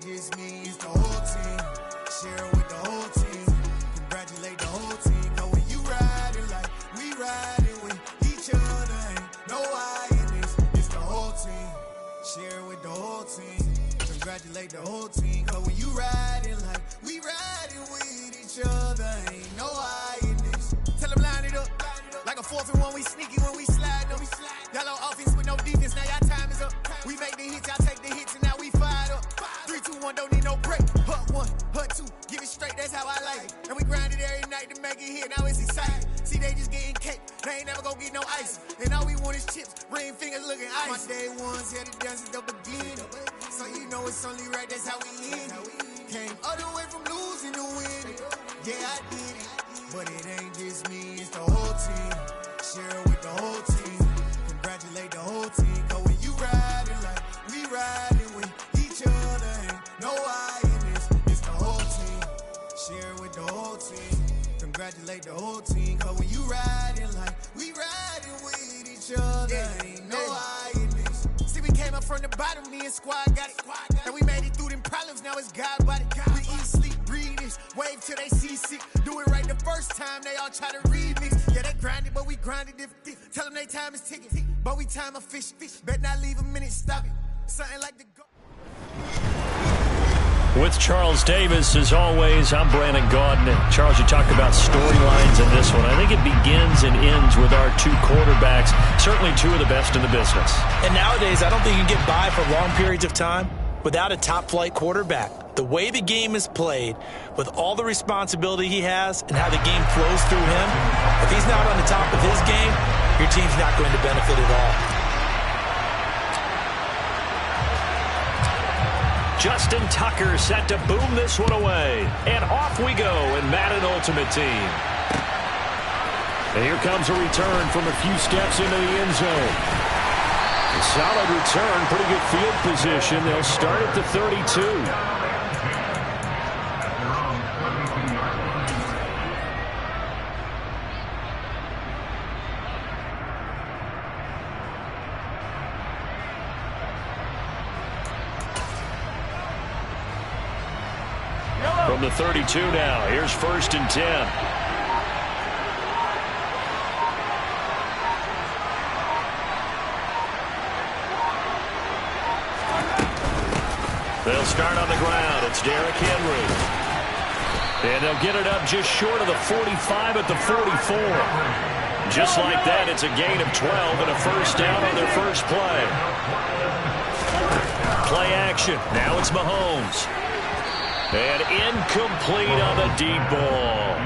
It's me, it's the whole team. Share it with the whole team. Congratulate the whole team. Cause when you riding like we riding with each other, ain't no I in this. It's the whole team. Share it with the whole team. Congratulate the whole team. Cause when you riding like we riding with each other, ain't no I in this. Tell them line it up. Like a 4th and 1, we sneaky when we slide them. Y'all on offense with no defense, now y'all time is up. We make the hits, y'all take the hits, and now we fired up. 3, 2, 1, don't need no break. Hut 1, hut 2, give it straight, that's how I like it. And we grind it every night to make it hit, now it's exciting. See, they just getting cake, they ain't never gonna get no ice. And all we want is chips, ring fingers looking ice. My day ones here to dance at the beginning. So you know it's only right, that's how we end it. Came all the way from losing to winning. Yeah, I did it. But it ain't just me, it's the whole team. Share it with the whole team. Congratulate the whole team. Cause when you riding like we riding with each other, ain't no I in this. It's the whole team. Share it with the whole team. Congratulate the whole team. Cause when you riding like we riding with each other, ain't no I in this. See, we came up from the bottom, me and squad got it. And we made it through them problems, now it's God body. We eat, sleep, breathe this, wave till they seasick. Do it right the first time, they all try to remix. Yeah, they grinded, but we grinded different. Tell them they time is ticking, but we time a fish. Bet not leave a minute, stop it. Something like the go. With Charles Davis, as always, I'm Brandon Gaudin. Charles, you talked about storylines in this one. I think it begins and ends with our two quarterbacks, certainly two of the best in the business. And nowadays, I don't think you can get by for long periods of time without a top-flight quarterback. The way the game is played, with all the responsibility he has and how the game flows through him, if he's not on the top of his game, your team's not going to benefit at all. Justin Tucker set to boom this one away. And off we go in Madden Ultimate Team. And here comes a return from a few steps into the end zone. A solid return, pretty good field position. They'll start at the 32. From the 32 now, here's 1st and 10. They'll start on the ground. It's Derrick Henry. And they'll get it up just short of the 45 at the 44. Just like that, it's a gain of 12 and a first down on their first play. Play action. Now it's Mahomes. And incomplete on the deep ball.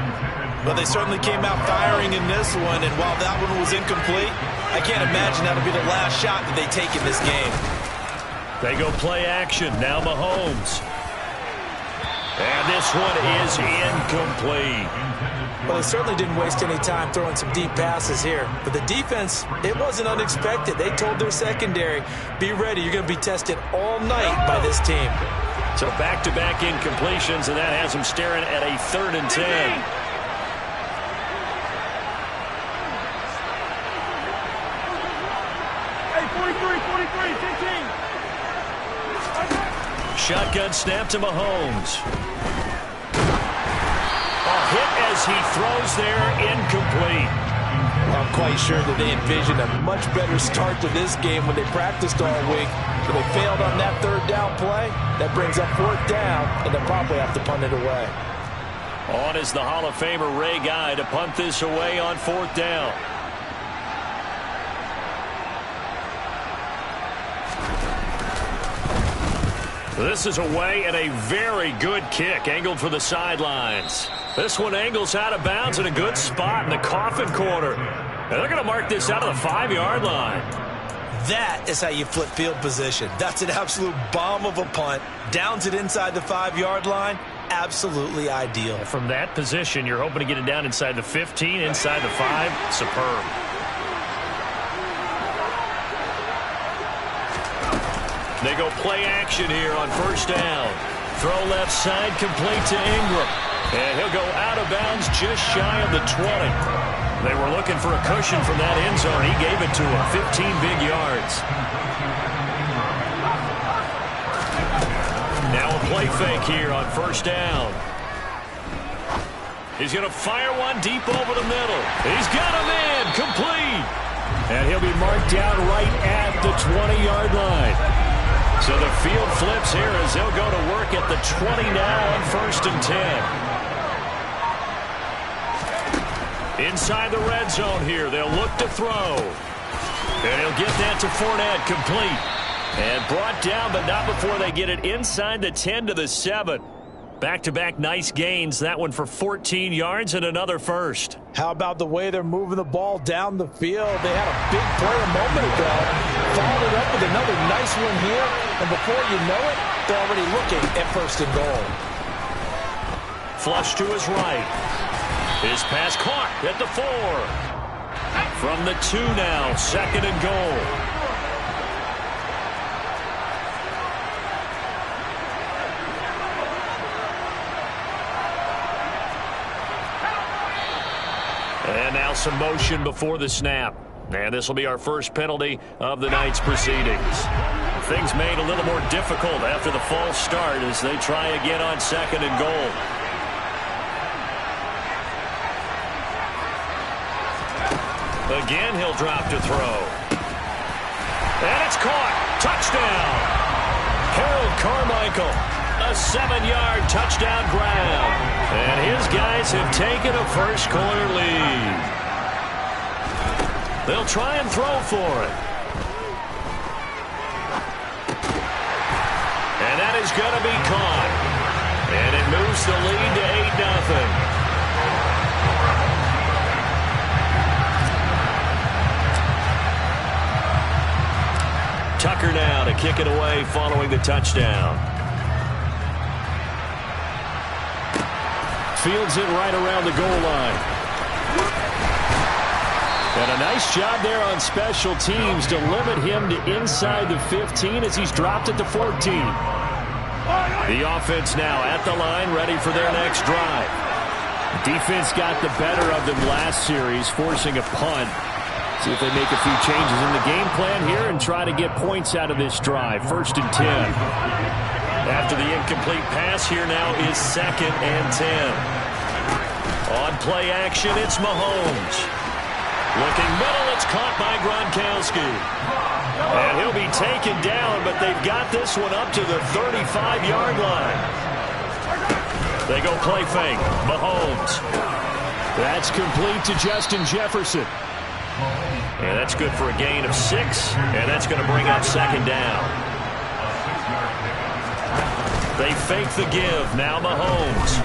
Well, they certainly came out firing in this one, and while that one was incomplete, I can't imagine that'll be the last shot that they take in this game. They go play action. Now Mahomes. And this one is incomplete. Well, they certainly didn't waste any time throwing some deep passes here. But the defense, it wasn't unexpected. They told their secondary, be ready. You're going to be tested all night by this team. So back-to-back incompletions, and that has them staring at a 3rd and 10. Hey, 43, 15. Shotgun snap to Mahomes. A hit as he throws there, incomplete. I'm quite sure that they envisioned a much better start to this game when they practiced all week. But they failed on that 3rd down play. That brings up 4th down, and they'll probably have to punt it away. On is the Hall of Famer Ray Guy to punt this away on 4th down. This is away and a very good kick angled for the sidelines. This one angles out of bounds in a good spot in the coffin corner. And they're going to mark this out of the 5-yard line. That is how you flip field position. That's an absolute bomb of a punt. Downs it inside the 5-yard line. Absolutely ideal. From that position, you're hoping to get it down inside the 15, inside the 5. Superb. They go play action here on 1st down. Throw left side, complete to Ingram. And he'll go out of bounds just shy of the 20. They were looking for a cushion from that end zone. He gave it to him, 15 big yards. Now a play fake here on first down. He's going to fire one deep over the middle. He's got a man complete. And he'll be marked down right at the 20-yard line. So the field flips here as they'll go to work at the 20 now on 1st and 10. Inside the red zone here, they'll look to throw. And he'll get that to Fournette, complete. And brought down, but not before they get it inside the 10 to the 7. Back-to-back nice gains, that one for 14 yards and another first. How about the way they're moving the ball down the field? They had a big play a moment ago, followed it up with another nice one here, and before you know it, they're already looking at 1st and goal. Flush to his right. His pass caught at the 4. From the 2 now, 2nd and goal. And now some motion before the snap. And this will be our first penalty of the night's proceedings. Things made a little more difficult after the false start as they try again on 2nd and goal. Again, he'll drop to throw. And it's caught. Touchdown. Harold Carmichael. A 7-yard touchdown grab. And his guys have taken a first-quarter lead. They'll try and throw for it. And that is going to be caught. And it moves the lead to 8-0. Tucker now to kick it away following the touchdown. Fields it right around the goal line. And a nice job there on special teams to limit him to inside the 15 as he's dropped at the 14. The offense now at the line, ready for their next drive. Defense got the better of them last series, forcing a punt. See if they make a few changes in the game plan here and try to get points out of this drive. 1st and 10. After the incomplete pass, here now is 2nd and 10. On play action, it's Mahomes. Looking middle, it's caught by Gronkowski. And he'll be taken down, but they've got this one up to the 35-yard line. They go play fake. Mahomes. That's complete to Justin Jefferson. And that's good for a gain of 6, and that's going to bring up 2nd down. They fake the give. Now Mahomes.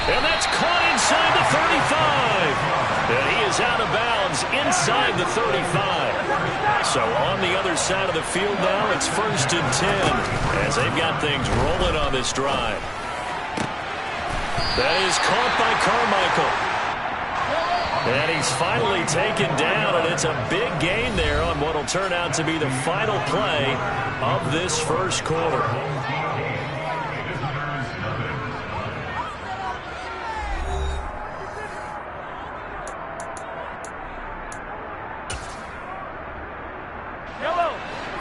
And that's caught inside the 35. And he is out of bounds inside the 35. So on the other side of the field now, it's 1st and 10 as they've got things rolling on this drive. That is caught by Carmichael. And he's finally taken down, and it's a big gain there on what will turn out to be the final play of this first quarter.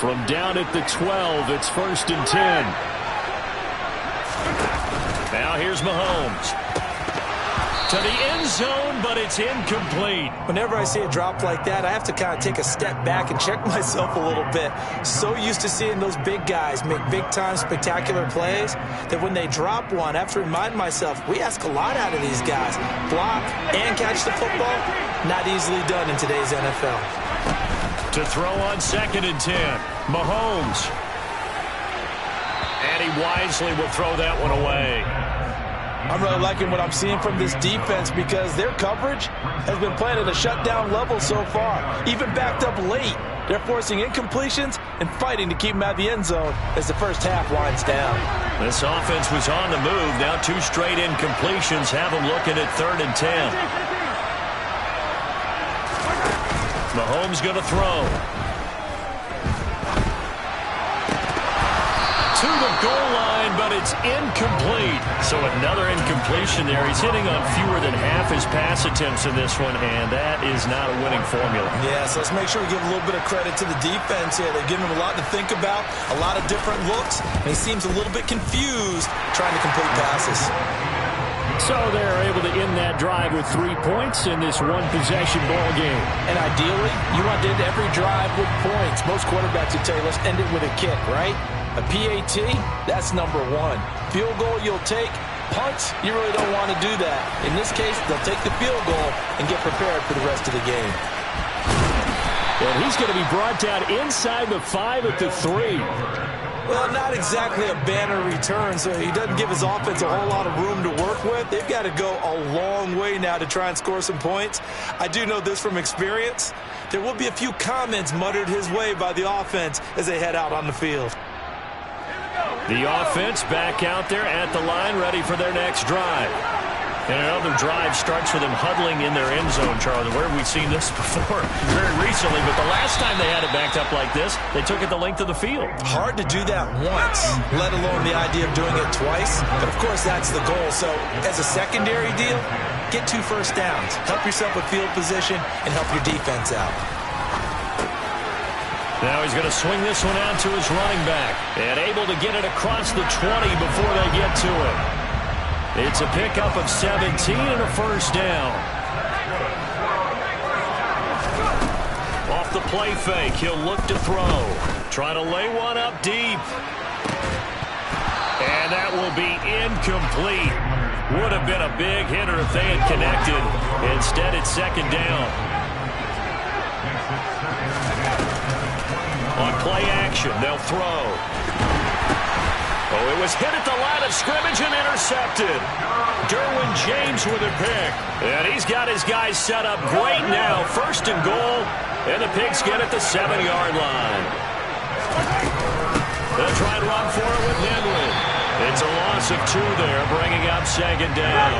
From down at the 12, it's 1st and 10. Now here's Mahomes. To the end zone, but it's incomplete. Whenever I see a drop like that, I have to kind of take a step back and check myself a little bit. So used to seeing those big guys make big-time spectacular plays that when they drop one, I have to remind myself, we ask a lot out of these guys. Block and catch the football, not easily done in today's NFL. To throw on 2nd and 10, Mahomes. And he wisely will throw that one away. I'm really liking what I'm seeing from this defense because their coverage has been playing at a shutdown level so far. Even backed up late, they're forcing incompletions and fighting to keep them out of the end zone as the first half winds down. This offense was on the move. Now 2 straight incompletions have them looking at 3rd and 10. Mahomes going to throw. To to the goal line, but it's incomplete. So another incompletion there. He's hitting on fewer than half his pass attempts in this one, and that is not a winning formula. Yeah, so let's make sure we give a little bit of credit to the defense here. They've given him a lot to think about, a lot of different looks, and he seems a little bit confused trying to complete passes. So they're able to end that drive with 3 points in this one-possession ball game. And ideally, you want to end every drive with points. Most quarterbacks would tell you, let's end it with a kick, right? A PAT, that's number one. Field goal you'll take. Punts, you really don't want to do that. In this case, they'll take the field goal and get prepared for the rest of the game. And he's going to be brought down inside the 5 at the 3. Well, not exactly a banner return, so he doesn't give his offense a whole lot of room to work with. They've got to go a long way now to try and score some points. I do know this from experience. There will be a few comments muttered his way by the offense as they head out on the field. The offense back out there at the line, ready for their next drive. And another drive starts with them huddling in their end zone, Charlie. Where have we seen this before? Very recently, but the last time they had it backed up like this, they took it the length of the field. Hard to do that once, let alone the idea of doing it twice. But, of course, that's the goal. So, as a secondary deal, get 2 first downs. Help yourself with field position and help your defense out. Now he's going to swing this one out to his running back. And able to get it across the 20 before they get to it. It's a pickup of 17 and a first down. Off the play fake, he'll look to throw. Trying to lay one up deep. And that will be incomplete. Would have been a big hitter if they had connected. Instead, it's second down. On play action, they'll throw. Oh, it was hit at the line of scrimmage and intercepted. Derwin James with a pick. And he's got his guys set up great now. First and goal. And the Pigskin at the 7-yard line. They'll try and run for it with Henry. It's a loss of 2 there, bringing up second down.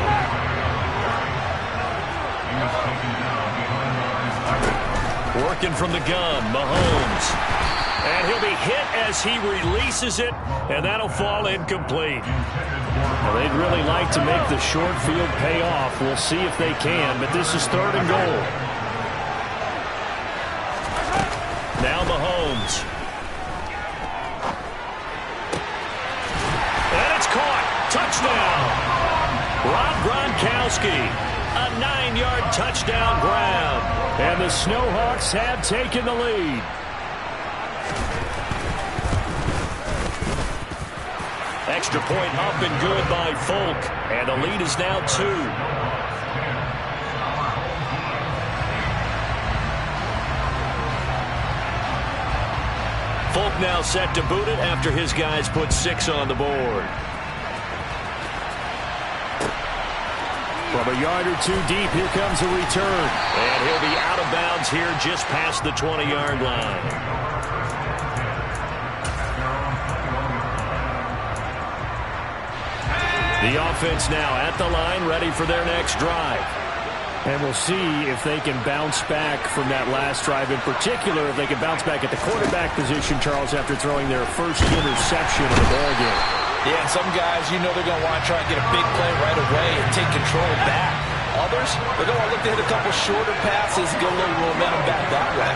Working from the gun, Mahomes. And he'll be hit as he releases it, and that'll fall incomplete. Well, they'd really like to make the short field pay off. We'll see if they can, but this is third and goal. Now Mahomes. And it's caught. Touchdown. Rob Gronkowski. A 9-yard touchdown grab. And the Snowhawks have taken the lead. Extra point up and good by Folk. And the lead is now 2. Folk now set to boot it after his guys put 6 on the board. From a yard or 2 deep, here comes a return. And he'll be out of bounds here just past the 20-yard line. The offense now at the line, ready for their next drive. And we'll see if they can bounce back from that last drive. In particular, if they can bounce back at the quarterback position, Charles, after throwing their first interception of the ballgame. Yeah, and some guys, you know they're going to want to try and get a big play right away and take control back. Others, they're going to look to hit a couple shorter passes and get a little momentum back that way.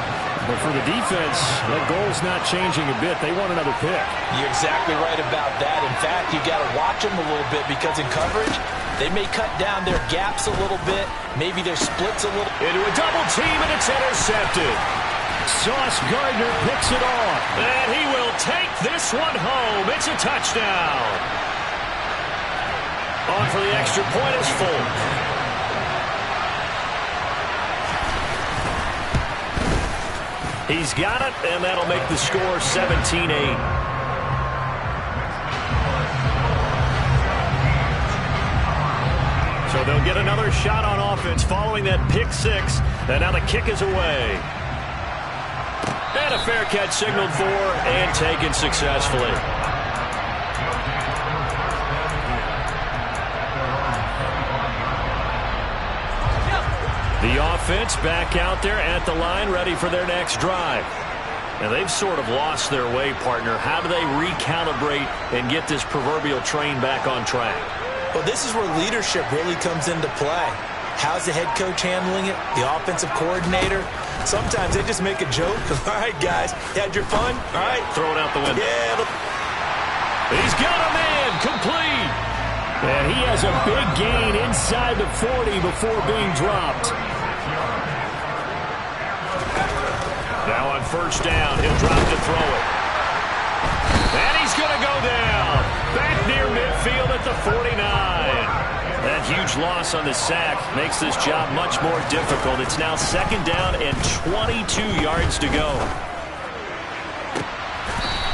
But for the defense, that goal's not changing a bit. They want another pick. You're exactly right about that. In fact, you've got to watch them a little bit because in coverage, they may cut down their gaps a little bit, maybe their splits a little. Into a double team, and it's intercepted. Sauce Gardner picks it off, and he will take this one home. It's a touchdown. On for the extra point is Folk. He's got it, and that'll make the score 17-8. So they'll get another shot on offense following that pick 6, and now the kick is away. And a fair catch signaled for and taken successfully. The offense back out there at the line, ready for their next drive. And they've sort of lost their way, partner. How do they recalibrate and get this proverbial train back on track? Well, this is where leadership really comes into play. How's the head coach handling it? The offensive coordinator? Sometimes they just make a joke. All right, guys, you had your fun? All right. Throw it out the window. Yeah. He's got a man, complete. And he has a big gain inside the 40 before being dropped. Now on first down, he'll drop to throw it. And he's going to go down. Back near midfield at the 49. That huge loss on the sack makes this job much more difficult. It's now second down and 22 yards to go.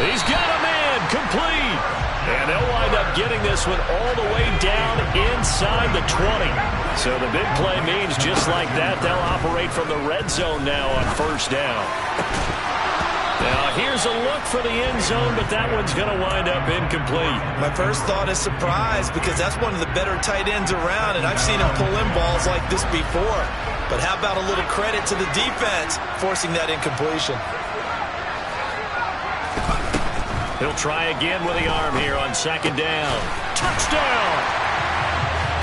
He's got a man, complete. And they'll wind up getting this one all the way down inside the 20. So the big play means just like that, they'll operate from the red zone now on first down. Now here's a look for the end zone, but that one's going to wind up incomplete. My first thought is surprise, because that's one of the better tight ends around, and I've seen him pull in balls like this before. But how about a little credit to the defense forcing that incompletion? He'll try again with the arm here on second down. Touchdown!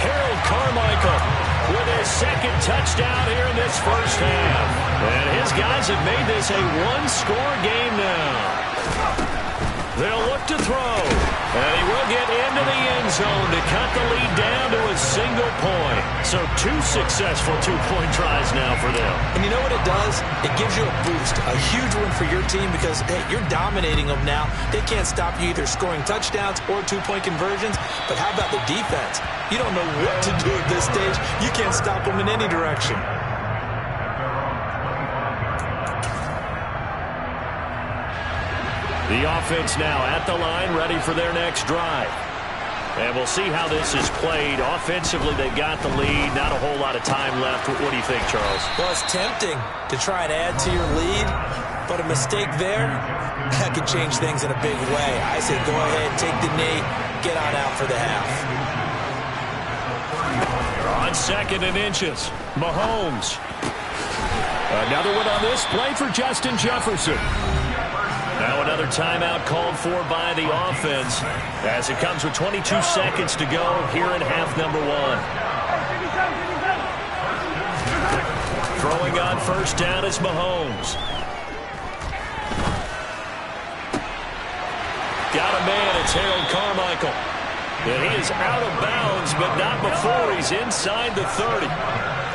Harold Carmichael with his second touchdown here in this first half. And his guys have made this a one-score game now. They'll look to throw. And he will get into the end zone to cut the lead down to a single point. So 2 successful two-point tries now for them. And you know what it does? It gives you a boost, a huge one for your team because, hey, you're dominating them now. They can't stop you either scoring touchdowns or two-point conversions. But how about the defense? You don't know what to do at this stage. You can't stop them in any direction. The offense now at the line, ready for their next drive. And we'll see how this is played. Offensively, they got the lead. Not a whole lot of time left. What do you think, Charles? Well, it's tempting to try and add to your lead, but a mistake there, that could change things in a big way. I say go ahead, take the knee, get on out for the half. On second and inches, Mahomes. Another one on this play for Justin Jefferson. Now another timeout called for by the offense as it comes with 22 seconds to go here in half number 1. Throwing on first down is Mahomes. Got a man, it's Harold Carmichael. And he is out of bounds, but not before he's inside the 30.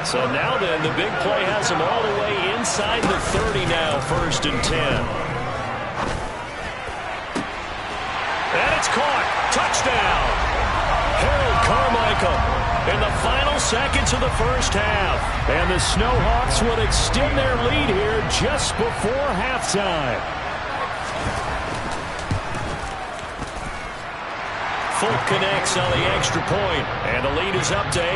So now then, the big play has him all the way inside the 30 now, first and 10. And it's caught. Touchdown. Harold Carmichael in the final seconds of the first half. And the Snowhawks would extend their lead here just before halftime. Fulk connects on the extra point, and the lead is up to 8.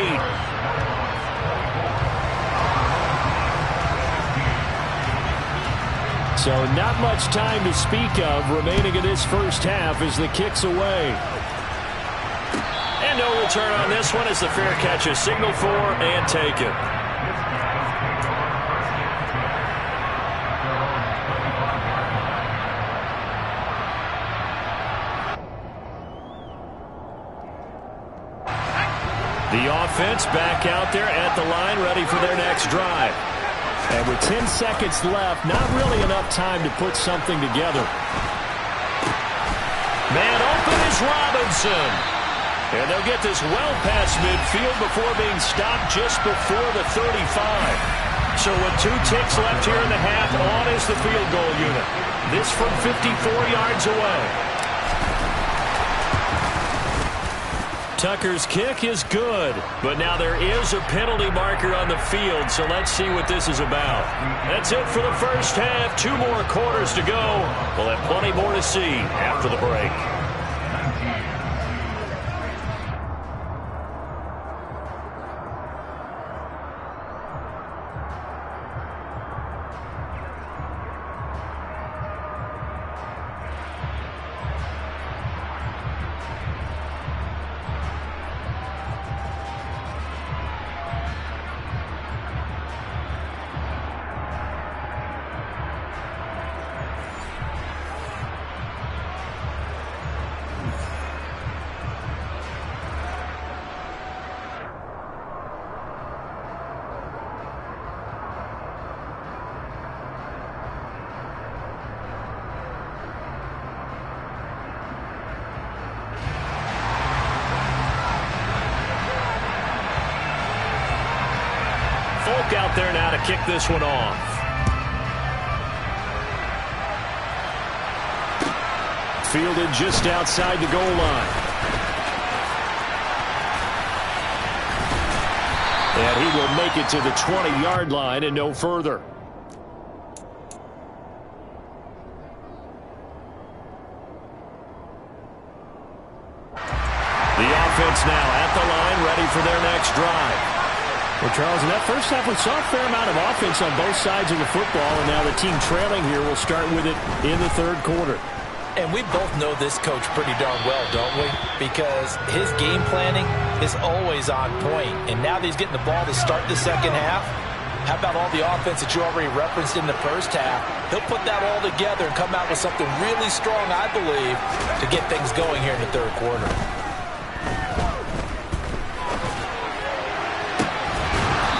So not much time to speak of remaining in this first half as the kick's away. And no return on this one as the fair catch is signaled for and taken. The offense back out there at the line, ready for their next drive. And with 10 seconds left, not really enough time to put something together. Man open is Robinson. And they'll get this well past midfield before being stopped just before the 35. So with 2 ticks left here in the half, on is the field goal unit. This from 54 yards away. Tucker's kick is good, but now there is a penalty marker on the field, so let's see what this is about. That's it for the first half. 2 more quarters to go. We'll have plenty more to see after the break. Polk out there now to kick this one off. Fielded just outside the goal line. And he will make it to the 20-yard line and no further. The offense now at the line, ready for their next drive. Well, Charles, in that first half, we saw a fair amount of offense on both sides of the football, and now the team trailing here will start with it in the third quarter. And we both know this coach pretty darn well, don't we? Because his game planning is always on point. And now that he's getting the ball to start the second half, how about all the offense that you already referenced in the first half? He'll put that all together and come out with something really strong, I believe, to get things going here in the third quarter.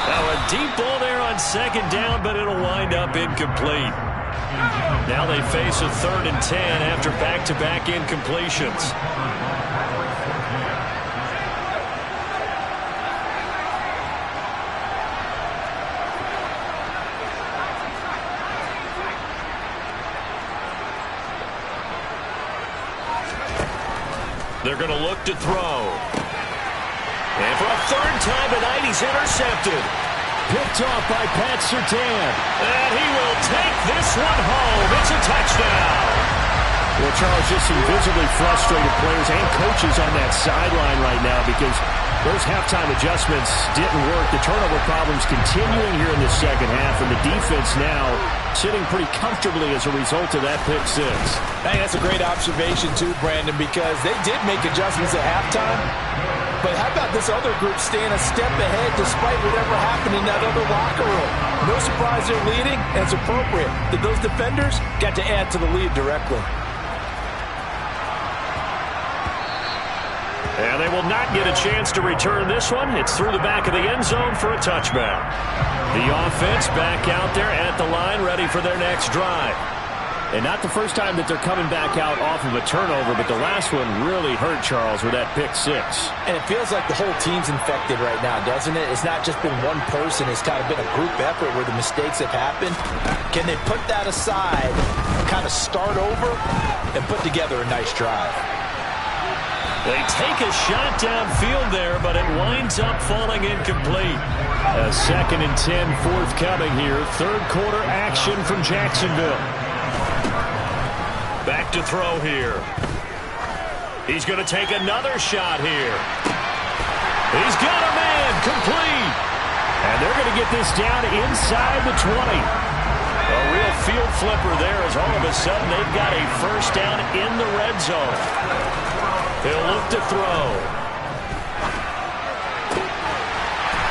Now a deep ball there on second down, but it'll wind up incomplete. Now they face a 3rd and 10 after back-to-back incompletions. They're going to look to throw. And for a 3rd time tonight, he's intercepted. Picked off by Pat Surtain. And he will take this one home. It's a touchdown. Well, Charles, just some visibly frustrated players and coaches on that sideline right now because those halftime adjustments didn't work. The turnover problems continuing here in the second half, and the defense now sitting pretty comfortably as a result of that pick six. I think that's a great observation, too, Brandon, because they did make adjustments at halftime. But how about this other group staying a step ahead despite whatever happened in that other locker room? No surprise they're leading, and it's appropriate that those defenders got to add to the lead directly. And they will not get a chance to return this one. It's through the back of the end zone for a touchback. The offense back out there at the line, ready for their next drive. And not the first time that they're coming back out off of a turnover, but the last one really hurt, Charles, with that pick six. And it feels like the whole team's infected right now, doesn't it? It's not just been one person. It's kind of been a group effort where the mistakes have happened. Can they put that aside, kind of start over, and put together a nice drive? They take a shot downfield there, but it winds up falling incomplete. A 2nd and 10 forthcoming here. Third quarter action from Jacksonville. Back to throw here. He's going to take another shot here. He's got a man, complete. And they're going to get this down inside the 20. A real field flipper there as all of a sudden they've got a first down in the red zone. He'll look to throw.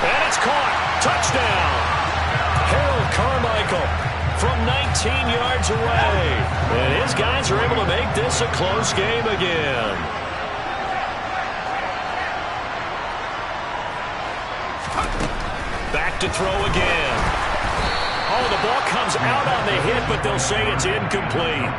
And it's caught. Touchdown. Harold Carmichael from 19 yards away. And his guys are able to make this a close game again. Back to throw again. Oh, the ball comes out on the hit, but they'll say it's incomplete.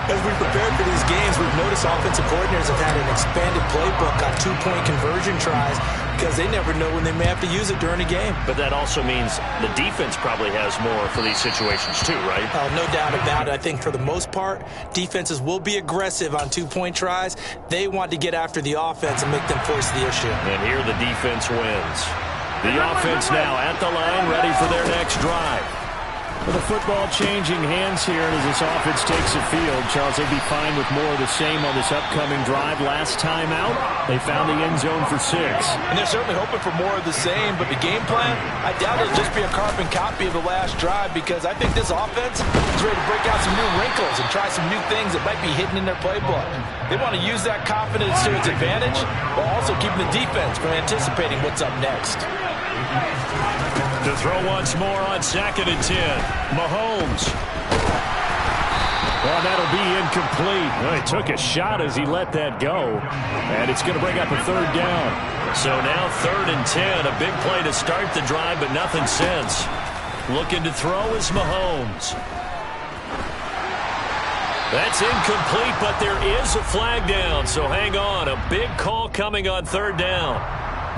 As we prepared for these games, we've noticed offensive coordinators have had an expanded playbook on two-point conversion tries because they never know when they may have to use it during a game. But that also means the defense probably has more for these situations too, right? No doubt about it. I think for the most part, defenses will be aggressive on two-point tries. They want to get after the offense and make them force the issue. And here the defense wins. The offense now at the line, ready for their next drive. With the football changing hands here as this offense takes the field, Charles, they'd be fine with more of the same on this upcoming drive. Last time out, they found the end zone for 6. And they're certainly hoping for more of the same, but the game plan, I doubt it'll just be a carbon copy of the last drive because I think this offense is ready to break out some new wrinkles and try some new things that might be hidden in their playbook. They want to use that confidence to its advantage while also keeping the defense from anticipating what's up next. To throw once more on 2nd and 10. Mahomes. Well, that'll be incomplete. Well, he took a shot as he let that go. And it's going to bring up a 3rd down. So now 3rd and 10. A big play to start the drive, but nothing since. Looking to throw is Mahomes. That's incomplete, but there is a flag down. So hang on. A big call coming on 3rd down.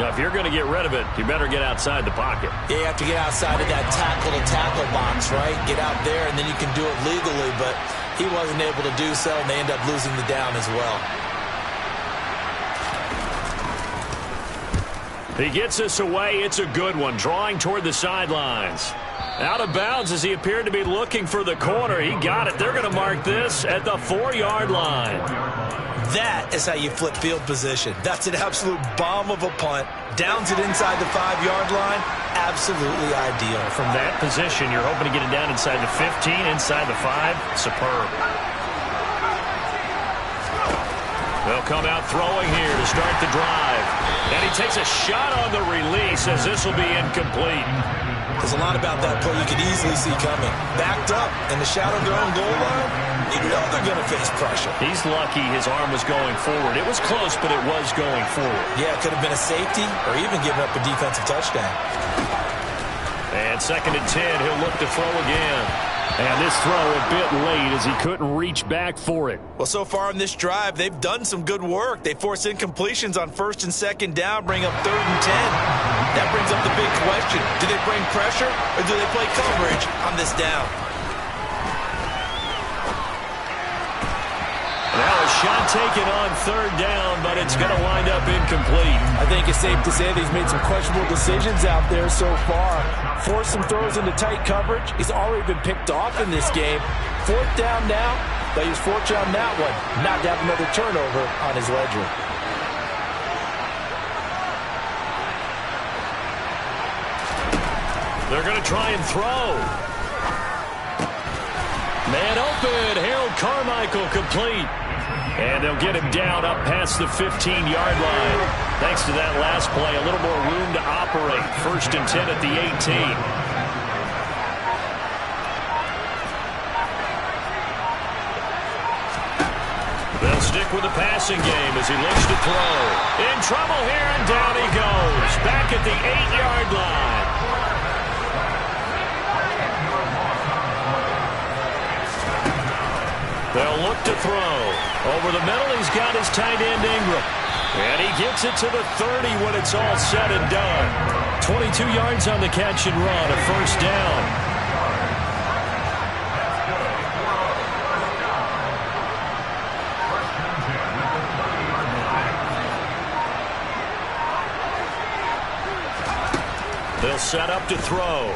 Now, if you're going to get rid of it, you better get outside the pocket. Yeah, you have to get outside of that tackle-to-tackle box, right? Get out there, and then you can do it legally, but he wasn't able to do so, and they end up losing the down as well. He gets us away. It's a good one, drawing toward the sidelines. Out of bounds as he appeared to be looking for the corner. He got it. They're going to mark this at the 4-yard line. That is how you flip field position. That's an absolute bomb of a punt. Downs it inside the 5-yard line. Absolutely ideal. From that position, you're hoping to get it down inside the 15, inside the 5. Superb. They'll come out throwing here to start the drive. And he takes a shot on the release as this will be incomplete. There's a lot about that play you could easily see coming. Backed up in the shadow of their own goal line, you know they're going to face pressure. He's lucky his arm was going forward. It was close, but it was going forward. Yeah, it could have been a safety or even given up a defensive touchdown. And 2nd and 10, he'll look to throw again. And this throw a bit late as he couldn't reach back for it. Well, so far in this drive, they've done some good work. They force incompletions on 1st and 2nd down, bring up 3rd and 10. That brings up the big question. Do they bring pressure or do they play coverage on this down? Now a shot taken on 3rd down, but it's going to wind up incomplete. I think it's safe to say that he's made some questionable decisions out there so far. Forced some throws into tight coverage. He's already been picked off in this game. 4th down now, but he was fortunate on that one, not to have another turnover on his ledger. They're going to try and throw. Man open. Harold Carmichael complete. And they'll get him down up past the 15-yard line. Thanks to that last play, a little more room to operate. 1st and 10 at the 18. They'll stick with the passing game as he looks to throw. In trouble here, and down he goes. Back at the 8-yard line. They'll look to throw. Over the middle, he's got his tight end Ingram. And he gets it to the 30 when it's all said and done. 22 yards on the catch and run, a 1st down. They'll set up to throw.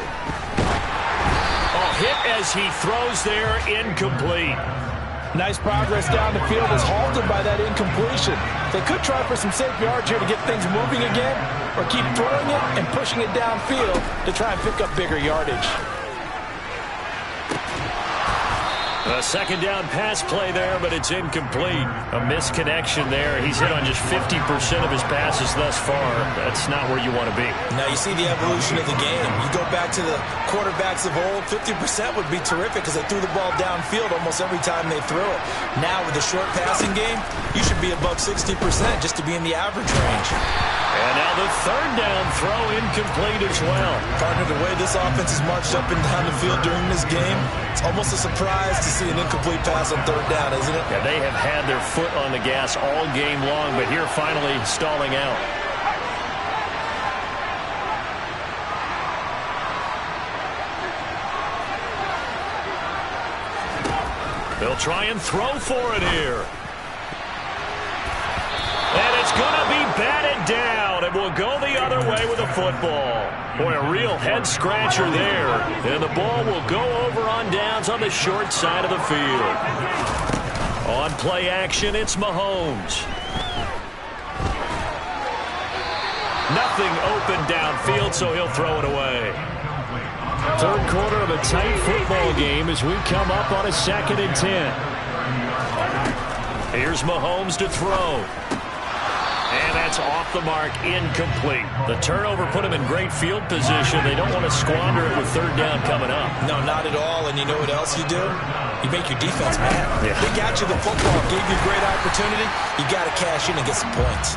Hit as he throws there, incomplete. Nice progress down the field is halted by that incompletion. They could try for some safe yards here to get things moving again, or keep throwing it and pushing it downfield to try and pick up bigger yardage. A 2nd down pass play there, but it's incomplete. A misconnection there. He's hit on just 50% of his passes thus far. That's not where you want to be. Now you see the evolution of the game. You go back to the quarterbacks of old, 50% would be terrific because they threw the ball downfield almost every time they threw it. Now with the short passing game, you should be above 60% just to be in the average range. And now the 3rd down throw incomplete as well. Partner, the way this offense has marched up and down the field during this game, it's almost a surprise to see an incomplete pass on 3rd down, isn't it? Yeah, they have had their foot on the gas all game long, but here finally stalling out. They'll try and throw for it here. And it's going to be batted down. It will go the other way with the football. Boy, a real head-scratcher there. And the ball will go over on downs on the short side of the field. On play action, it's Mahomes. Nothing open downfield, so he'll throw it away. 3rd quarter of a tight football game as we come up on a 2nd and 10. Here's Mahomes to throw. And that's off the mark, incomplete. The turnover put him in great field position. They don't want to squander it with 3rd down coming up. No, not at all. And you know what else you do? You make your defense mad. Yeah. They got you the football, gave you a great opportunity. You got to cash in and get some points.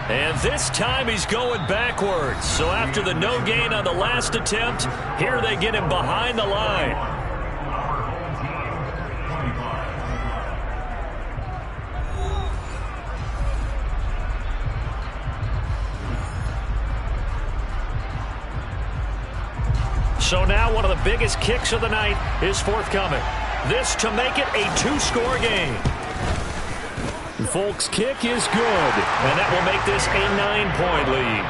And this time he's going backwards. So after the no gain on the last attempt, here they get him behind the line. So now one of the biggest kicks of the night is forthcoming. This to make it a 2-score game. Folk's kick is good, and that will make this a 9-point lead.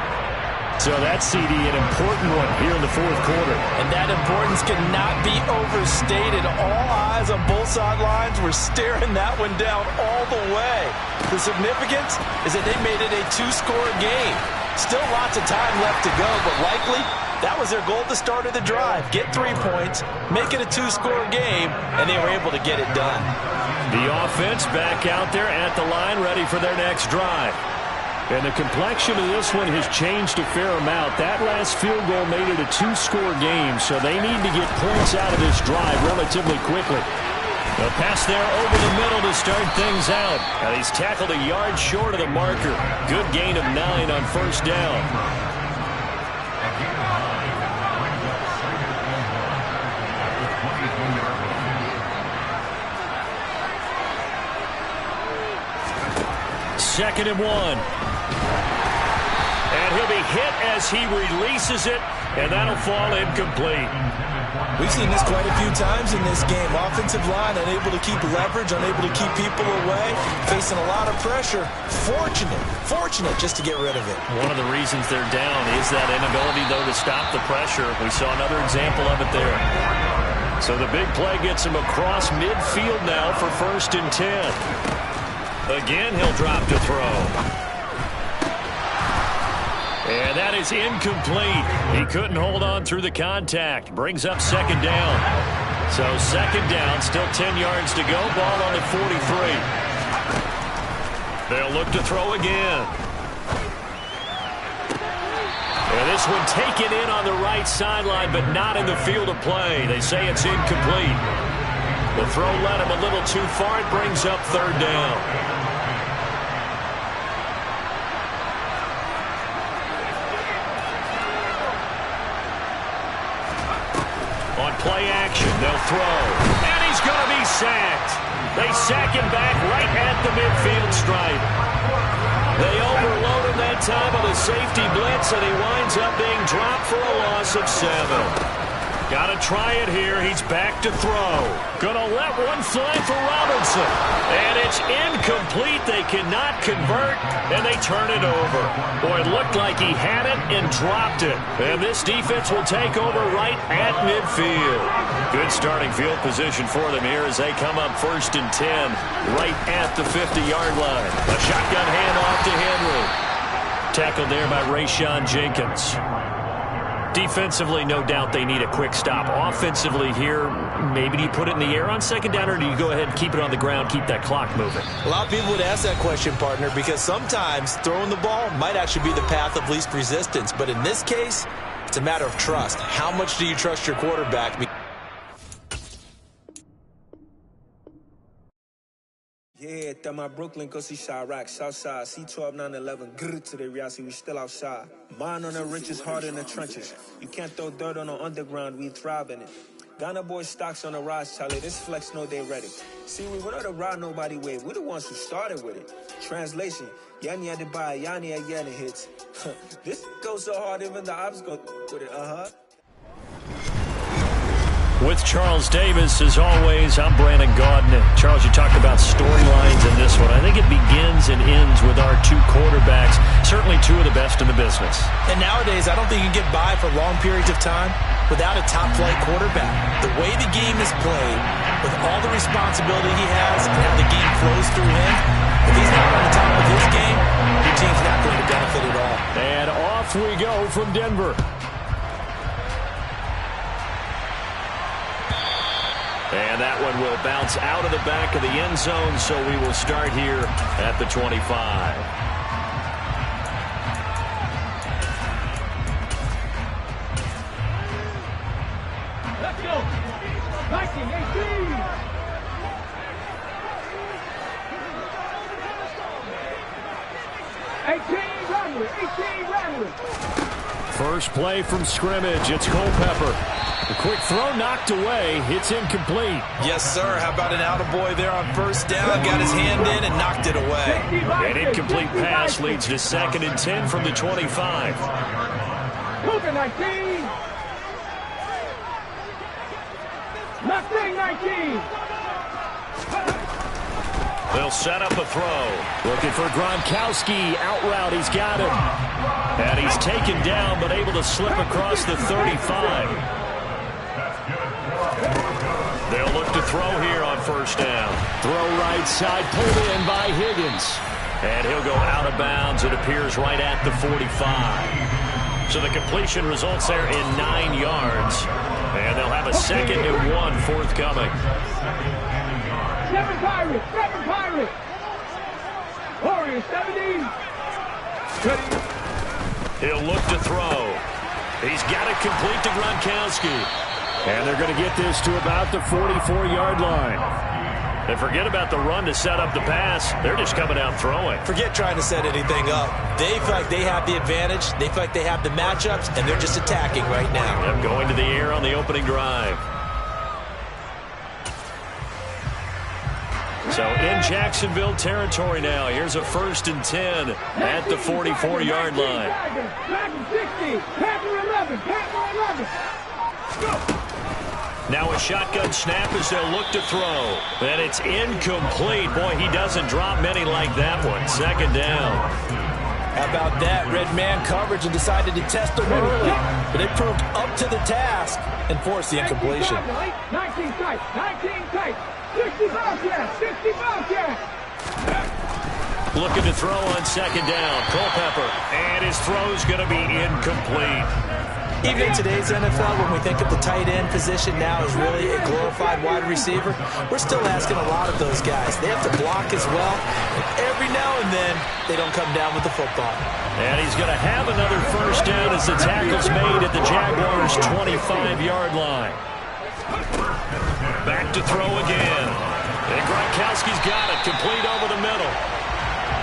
So that's, CD, an important one here in the fourth quarter. And that importance cannot be overstated. All eyes on both sidelines were staring that one down all the way. The significance is that they made it a 2-score game. Still lots of time left to go, but likely that was their goal at the start of the drive. Get 3 points, make it a 2-score game, and they were able to get it done. The offense back out there at the line, ready for their next drive. And the complexion of this one has changed a fair amount. That last field goal made it a 2-score game, so they need to get points out of this drive relatively quickly. A pass there over the middle to start things out. And he's tackled a yard short of the marker. Good gain of 9 on first down. Second and 1. And he'll be hit as he releases it, and that'll fall incomplete. We've seen this quite a few times in this game. Offensive line unable to keep leverage, unable to keep people away, facing a lot of pressure. Fortunate just to get rid of it. One of the reasons they're down is that inability, though, to stop the pressure. We saw another example of it there. So the big play gets him across midfield now for 1st and 10. Again, he'll drop to throw. And that is incomplete. He couldn't hold on through the contact. Brings up 2nd down. So 2nd down, still 10 yards to go. Ball on the 43. They'll look to throw again. And this one taken in on the right sideline, but not in the field of play. They say it's incomplete. The throw led him a little too far. It brings up 3rd down. On play action, they'll throw. And he's going to be sacked. They sack him back right at the midfield stripe. They overload him that time on a safety blitz, and he winds up being dropped for a loss of 7. Got to try it here. He's back to throw. Going to let one fly for Robinson. And it's incomplete. They cannot convert, and they turn it over. Boy, it looked like he had it and dropped it. And this defense will take over right at midfield. Good starting field position for them here as they come up 1st and 10 right at the 50-yard line. A shotgun handoff to Henry. Tackled there by Rayshon Jenkins. Defensively, no doubt they need a quick stop. Offensively here, maybe do you put it in the air on 2nd down, or do you go ahead and keep it on the ground, keep that clock moving? A lot of people would ask that question, partner, because sometimes throwing the ball might actually be the path of least resistance. But in this case, it's a matter of trust. How much do you trust your quarterback? Yeah, that my Brooklyn, go see Chirac, Southside, C12, 911, grrr to the reality, we still outside. Mine on the riches, heart in the trenches. You can't throw dirt on the underground, we thrive in it. Ghana boys stocks on the rise, Charlie, this flex know they ready. See, we were not the ride nobody with, we're the ones who started with it. Translation, Yanni had to buy, Yanni had Yanni hits. This goes so hard, even the ops go with it, With Charles Davis, as always, I'm Brandon Gaudin. Charles, you talked about storylines in this one. I think it begins and ends with our 2 quarterbacks, certainly 2 of the best in the business. And nowadays, I don't think you can get by for long periods of time without a top-flight quarterback. The way the game is played, with all the responsibility he has and how the game flows through him, if he's not on the top of his game, your team's not going to benefit at all. And off we go from Denver. And that one will bounce out of the back of the end zone, so we will start here at the 25. Let's go. 18 Rattler. First play from scrimmage. It's Culpepper. The quick throw knocked away. It's incomplete. Yes, sir. How about an attaboy there on 1st down? Got his hand in and knocked it away. An incomplete pass leads to 2nd and 10 from the 25. Cougar 19. Mustang 19. They'll set up a throw. Looking for Gronkowski. Out route. He's got him. And he's taken down, but able to slip across the 35. They'll look to throw here on first down. Throw right side. Pulled in by Higgins. And he'll go out of bounds, it appears, right at the 45. So the completion results there in 9 yards. And they'll have a 2nd and 1 forthcoming. 7 Pirates, 7 Pirates. Warriors, 17. He'll look to throw. He's got it complete to Gronkowski. And they're going to get this to about the 44-yard line. And forget about the run to set up the pass. They're just coming out throwing. Forget trying to set anything up. They feel like they have the advantage. They feel like they have the matchups, and they're just attacking right now. Yep, going to the air on the opening drive. So in Jacksonville territory now. Here's a 1st and 10 at the 44-yard line. Now a shotgun snap as they'll look to throw. And it's incomplete. Boy, he doesn't drop many like that one. 2nd down. How about that? Red man coverage and decided to test them early. But they proved up to the task and forced the incompletion. 19 tight, 19 tight. 60 Bobcats, 60 Bobcats. Looking to throw on 2nd down. Culpepper. And his throw's going to be incomplete. Even in today's NFL, when we think of the tight end position now as really a glorified wide receiver, we're still asking a lot of those guys. They have to block as well. And every now and then, they don't come down with the football. And he's going to have another 1st down as the tackle's made at the Jaguars' 25-yard line. Back to throw again. And Gronkowski's got it. Complete over the middle.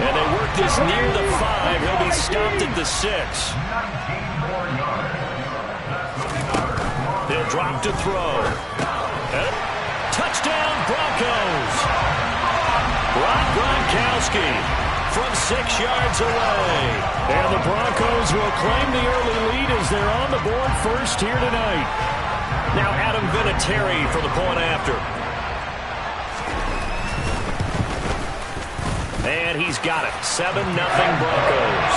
And they work this near the 5. He'll be stopped at the 6. He'll drop to throw. Touchdown, Broncos. Gronkowski from 6 yards away. And the Broncos will claim the early lead as they're on the board first here tonight. Now Adam Vinatieri for the point after. And he's got it. 7-0 Broncos.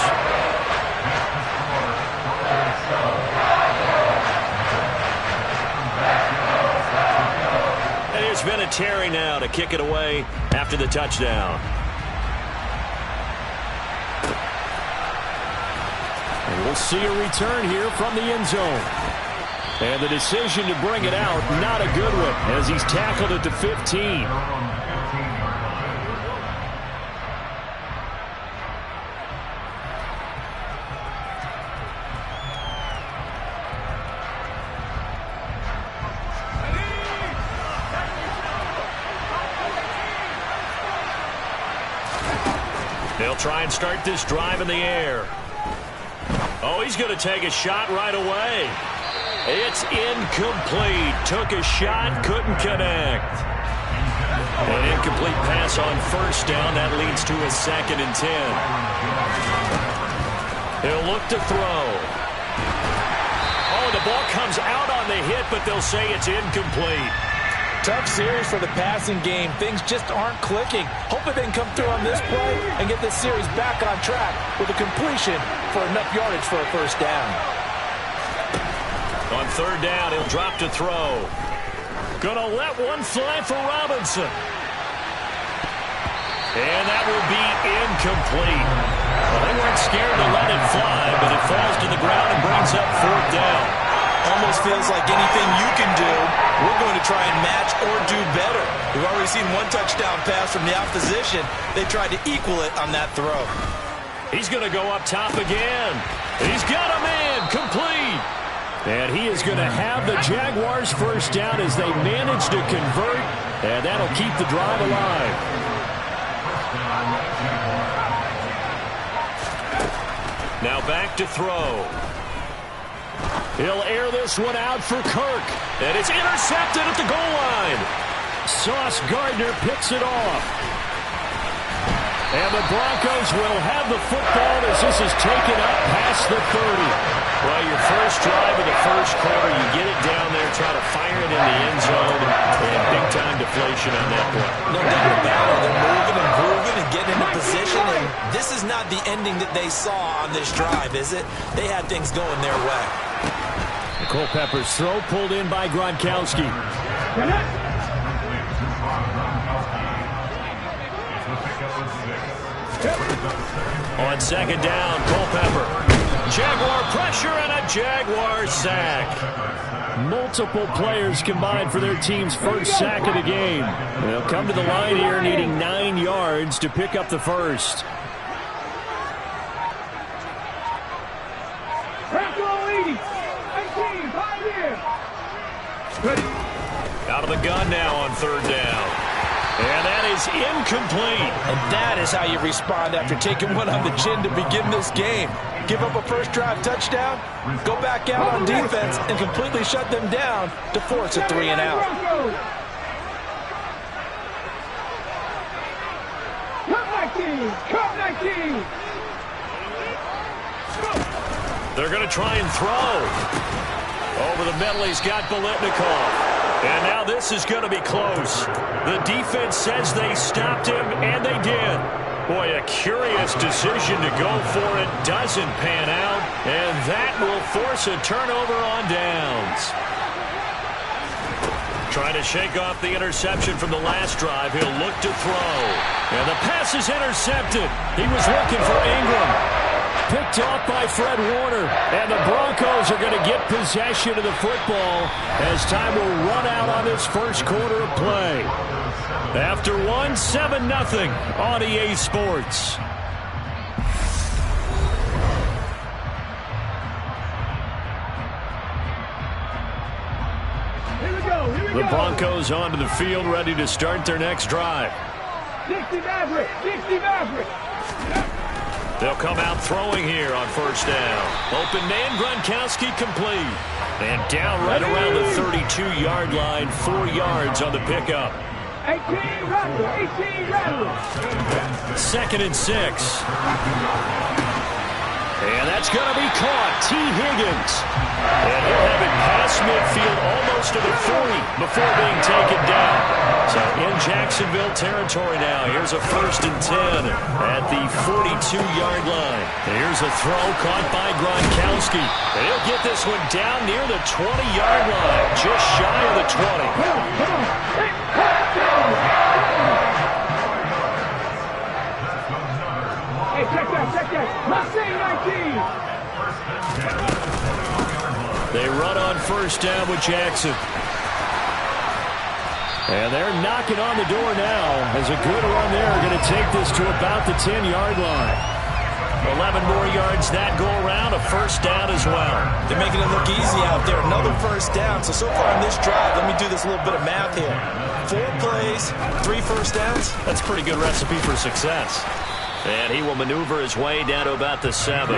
And here's Vinatieri now to kick it away after the touchdown. And we'll see a return here from the end zone. And the decision to bring it out, not a good one, as he's tackled at the 15. They'll try and start this drive in the air. Oh, he's going to take a shot right away. It's incomplete. Took a shot, couldn't connect. An incomplete pass on 1st down. That leads to a 2nd and 10. He'll look to throw. Oh, the ball comes out on the hit, but they'll say it's incomplete. Tough series for the passing game. Things just aren't clicking. Hopefully they can come through on this play and get this series back on track with a completion for enough yardage for a 1st down. On 3rd down, he'll drop to throw. Gonna let one fly for Robinson. And that will be incomplete. Well, they weren't scared to let it fly, but it falls to the ground and brings up 4th down. Almost feels like anything you can do, we're going to try and match or do better. We've already seen one touchdown pass from the opposition. They tried to equal it on that throw. He's going to go up top again. He's got a man, complete. And he is going to have the Jaguars 1st down as they manage to convert, and that'll keep the drive alive. Now back to throw. He'll air this one out for Kirk. And it's intercepted at the goal line. Sauce Gardner picks it off. And the Broncos will have the football to as this is taken up past the 30. Well, your first drive of the first quarter, you get it down there, try to fire it in the end zone, and big-time deflation on that play. No doubt about it. They're moving and grooving and getting into position, and this is not the ending that they saw on this drive, is it? They had things going their way. Culpepper's throw pulled in by Gronkowski. On second down, Culpepper. Jaguar pressure and a Jaguar sack. Multiple players combined for their team's first sack of the game. They'll come to the line here needing 9 yards to pick up the first. Out of the gun now on third down. And that is incomplete. And that is how you respond after taking one on the chin to begin this game. Give up a first drive touchdown, go back out on defense, and completely shut them down to force a 3 and out. They're going to try and throw. Over the middle, he's got Biletnikoff. And now this is going to be close. The defense says they stopped him, and they did. Boy, a curious decision to go for it. Doesn't pan out, and that will force a turnover on downs. Trying to shake off the interception from the last drive. He'll look to throw. And the pass is intercepted. He was looking for Ingram. Picked off by Fred Warner. And the Broncos are going to get possession of the football as time will run out on this first quarter of play. After 7-0 on EA Sports. The Broncos onto the field, ready to start their next drive. They'll come out throwing here on first down. Open man, Gronkowski complete. And down right around the 32-yard line, 4 yards on the pickup. 18 Rattler. 2nd and 6. And that's going to be caught. T. Higgins. And he'll have it past midfield almost to the 40 before being taken down. So in Jacksonville territory now. Here's a 1st and 10 at the 42-yard line. Here's a throw caught by Gronkowski. And he'll get this one down near the 20-yard line. Just shy of the 20. They run on first down with Jackson. And they're knocking on the door now as a good run there. Going to take this to about the 10-yard line. 11 more yards that go around, a first down as well. They're making it look easy out there. Another first down. So far in this drive, let me do this little bit of math here. 4 plays, 3 first downs. That's a pretty good recipe for success. And he will maneuver his way down to about the 7.